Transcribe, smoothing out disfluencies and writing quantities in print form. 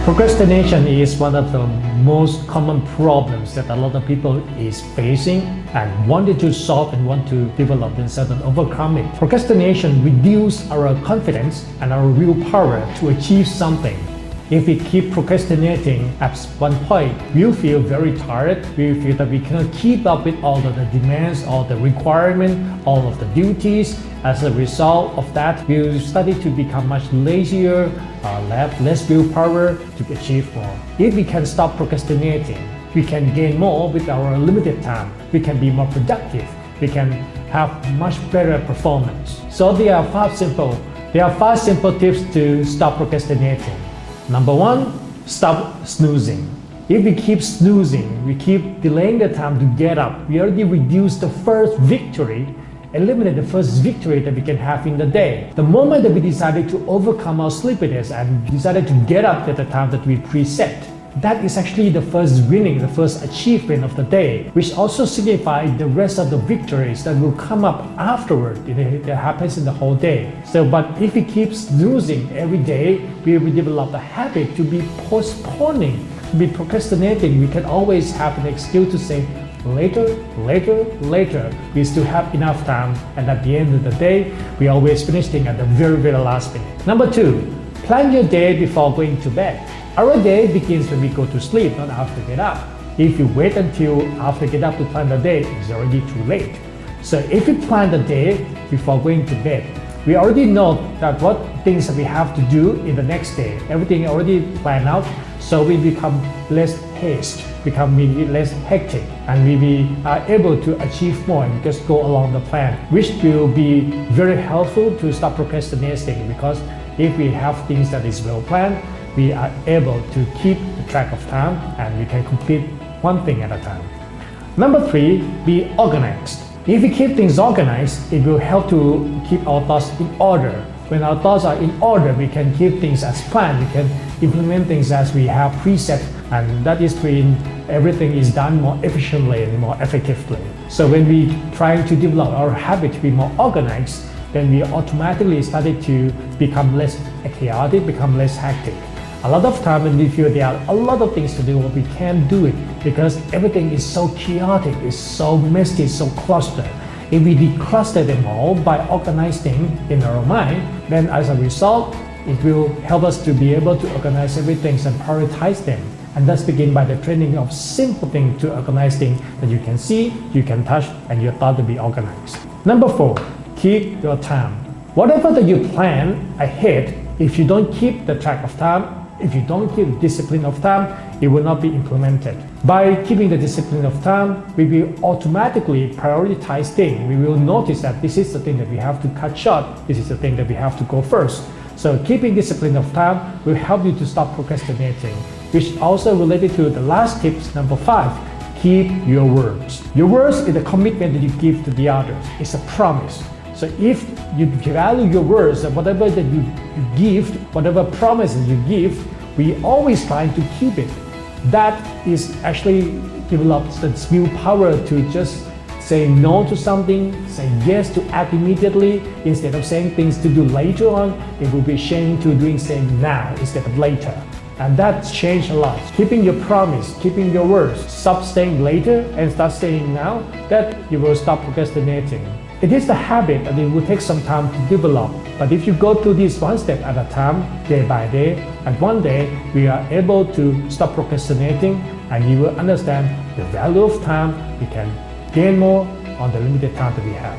Procrastination is one of the most common problems that a lot of people is facing and wanted to solve and want to develop themselves and overcome it. Procrastination reduces our confidence and our willpower to achieve something. If we keep procrastinating at one point, we'll feel very tired. We'll feel that we cannot keep up with all of the demands, all the requirements, all of the duties. As a result of that, we'll start to become much lazier, have less willpower to achieve more. If we can stop procrastinating, we can gain more with our limited time. We can be more productive. We can have much better performance. So there are five simple tips to stop procrastinating. Number one, stop snoozing. If we keep snoozing, we keep delaying the time to get up, we already reduced the first victory, eliminate the first victory that we can have in the day. The moment that we decided to overcome our sleepiness and decided to get up at the time that we preset, that is actually the first winning, the first achievement of the day, which also signifies the rest of the victories that will come up afterward. It happens in the whole day. But if we keep snoozing every day, we will develop the habit to be postponing, to be procrastinating. We can always have an excuse to say, later. We still have enough time, and at the end of the day, we always finish things at the very last minute. Number two, plan your day before going to bed. Our day begins when we go to sleep, not after get up. If you wait until after get up to plan the day, it's already too late. So if we plan the day before going to bed, we already know that what things that we have to do in the next day. Everything already planned out, so we become less haste, become less hectic, and we are able to achieve more and just go along the plan, which will be very helpful to stop procrastinating, because if we have things that is well planned, we are able to keep track of time and we can complete one thing at a time. Number three, be organized. If we keep things organized, it will help to keep our thoughts in order. When our thoughts are in order, we can keep things as planned. We can implement things as we have preset, and that is when everything is done more efficiently and more effectively. So when we try to develop our habit to be more organized, then we automatically started to become less chaotic, become less hectic. A lot of time when we feel there are a lot of things to do, but we can't do it because everything is so chaotic, it's so messy, so clustered. If we decluster them all by organizing in our mind, then as a result, it will help us to be able to organize everything and prioritize them. And thus begin by the training of simple things to organize things that you can see, you can touch, and your thought to be organized. Number four, keep your time. Whatever that you plan ahead, if you don't keep the track of time, if you don't keep the discipline of time, it will not be implemented. By keeping the discipline of time, we will automatically prioritize things. We will notice that this is the thing that we have to cut short, this is the thing that we have to go first. So keeping discipline of time will help you to stop procrastinating, which also related to the last tips, number five, keep your words. Your words is a commitment that you give to the others. It's a promise. So if you value your words, and whatever that you give, whatever promises you give, we always try to keep it. That is actually develops the willpower to just say no to something, say yes to act immediately. Instead of saying things to do later on, it will be changed to saying now instead of later. And that's changed a lot. Keeping your promise, keeping your words, stop saying later and start saying now, that you will stop procrastinating. It is the habit and it will take some time to develop. But if you go through this one step at a time, day by day, and one day we are able to stop procrastinating, and you will understand the value of time. We can gain more on the limited time that we have.